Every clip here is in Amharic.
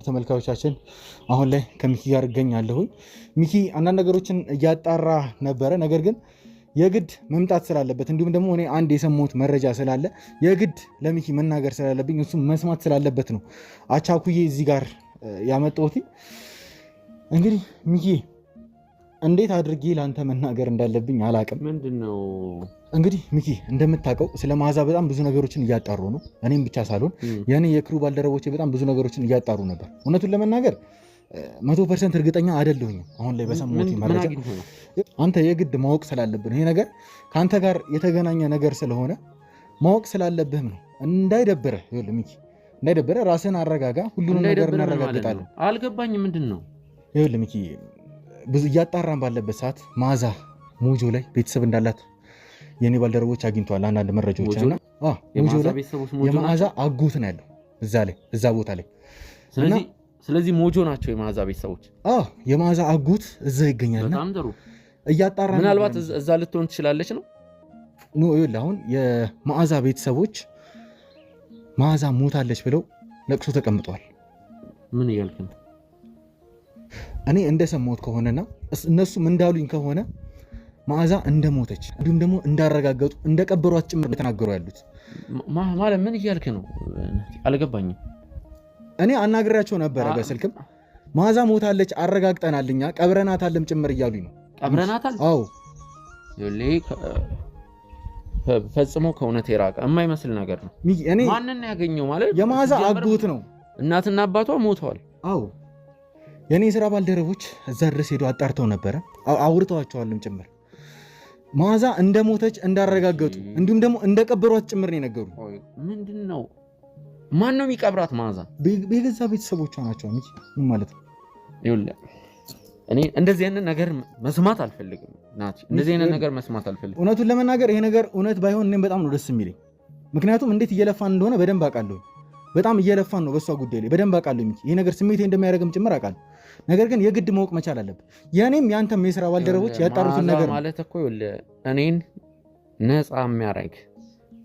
ተመልካቾቻችን አሁን ላይ ከሚኪ ጋር እገኛለሁ። ሚኪ አንዳንድ ነገሮችን እያጣራ ነበረ። ነገር ግን የግድ መምጣት ስላለበት እንዲሁም ደግሞ እኔ አንድ የሰማሁት መረጃ ስላለ የግድ ለሚኪ መናገር ስላለብኝ እሱ መስማት ስላለበት ነው አቻኩዬ እዚህ ጋር ያመጣሁት። እንግዲህ ሚኪ እንዴት አድርጌ ላንተ መናገር እንዳለብኝ አላቅም። ምንድነው እንግዲህ ሚኪ እንደምታውቀው ስለ መዓዛ በጣም ብዙ ነገሮችን እያጣሩ ነው። እኔም ብቻ ሳልሆን የኔ የክሩ ባልደረቦቼ በጣም ብዙ ነገሮችን እያጣሩ ነበር። እውነቱን ለመናገር 100% እርግጠኛ አይደለሁኝም። አሁን ላይ በሰማሁት መረጃ አንተ የግድ ማወቅ ስላለብህ ይሄ ነገር ከአንተ ጋር የተገናኘ ነገር ስለሆነ ማወቅ ስላለብህ ነው። እንዳይደብርህ ይኸውልህ ሚኪ እንዳይደብርህ ራስህን አረጋጋ። ሁሉንም ነገር እናረጋግጣለን። አልገባኝም። ምንድነው ይኸውልህ ሚኪ ብዙ እያጣራን ባለበት ሰዓት መዓዛ ሞጆ ላይ ቤተሰብ እንዳላት የኔ ባልደረቦች አግኝተዋል አንዳንድ መረጃዎችና ሞጆ ላይ የመዓዛ አጎት ነው ያለው እዛ ቦታ ላይ። ስለዚህ ሞጆ ናቸው የመዓዛ ቤተሰቦች። የመዓዛ አጎት እዛ ይገኛልና በጣም ጥሩ እያጣራን ምናልባት እዛ ልትሆን ትችላለች ነው። ይኸውልህ አሁን የመዓዛ ቤተሰቦች መዓዛ ሞታለች ብለው ለቅሶ ተቀምጠዋል። ምን እያልክ ነው? እኔ እንደሰማሁት ከሆነና እነሱም እንዳሉኝ ከሆነ መዓዛ እንደሞተች እንዲሁም ደግሞ እንዳረጋገጡ እንደቀበሯት ጭምር ተናገሩ ያሉት። ማለት ምን እያልክ ነው? አልገባኝም። እኔ አናግሬያቸው ነበረ በስልክም መዓዛ ሞታለች አረጋግጠናልኛ ቀብረናታልም ጭምር እያሉኝ ነው። ቀብረናታል? አዎ። ፈጽሞ ከእውነት የራቀ የማይመስል ነገር ነው። ማንን ያገኘው ማለት የመዓዛ አጎት ነው። እናትና አባቷ ሞተዋል። አዎ የኔ ስራ ባልደረቦች እዛ ድረስ ሄዶ አጣርተው ነበረ፣ አውርተዋቸዋልም ጭምር መዓዛ እንደሞተች እንዳረጋገጡ እንዲሁም ደግሞ እንደቀበሯት ጭምር ነው የነገሩ። ምንድነው? ማን ነው የሚቀብራት? መዓዛ በገዛ ቤተሰቦቿ ናቸው። ምን ማለት ነው? ይኸውልህ እኔ እንደዚህ አይነት ነገር መስማት አልፈልግም ናቲ፣ እንደዚህ አይነት ነገር መስማት አልፈልግም። እውነቱን ለመናገር ይሄ ነገር እውነት ባይሆን እኔም በጣም ነው ደስ የሚለኝ። ምክንያቱም እንዴት እየለፋን እንደሆነ በደንብ አውቃለሁ። በጣም እየለፋን ነው በሷ ጉዳይ ላይ በደንብ አውቃለሁ። ይሄ ነገር ስሜቴ እንደሚያደርግም ጭምር አውቃለሁ። ነገር ግን የግድ ማወቅ መቻል አለብህ። የኔም ያንተም የሥራ ባልደረቦች ያጣሩትን ነገር ማለት እኮ ይኸውልህ እኔን ነፃ የሚያደርግ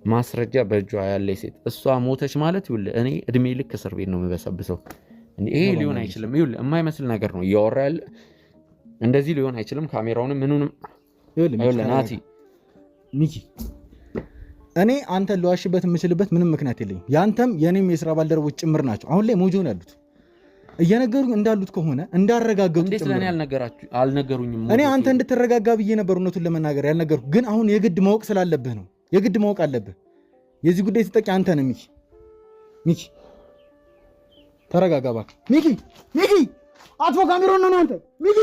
ማስረጃ በእጇ ያለች ሴት እሷ ሞተች ማለት ይኸውልህ እኔ እድሜ ልክ እስር ቤት ነው የምበሰብሰው። ይሄ ሊሆን አይችልም። ይኸውልህ የማይመስል ነገር ነው እያወራ ያለ። እንደዚህ ሊሆን አይችልም። ካሜራውንም ምኑንም ይኸውልህ ናቲ ሚኪ እኔ አንተን ለዋሽበት የምችልበት ምንም ምክንያት የለኝም። ያንተም የኔም የሥራ ባልደረቦች ጭምር ናቸው አሁን ላይ ሞጆ ነው ያሉት። እየነገሩኝ እንዳሉት ከሆነ እንዳረጋገጡ እንዴት ለኔ አልነገሩኝም? እኔ አንተ እንድትረጋጋ ብዬ ነበር እውነቱን ለመናገር ያልነገርኩ። ግን አሁን የግድ ማወቅ ስላለብህ ነው። የግድ ማወቅ አለብህ። የዚህ ጉዳይ ተጠቂ አንተ ነህ ሚኪ ተረጋጋ እባክህ። ሚኪ አጥፎ ካሜራውን ነው አንተ ሚኪ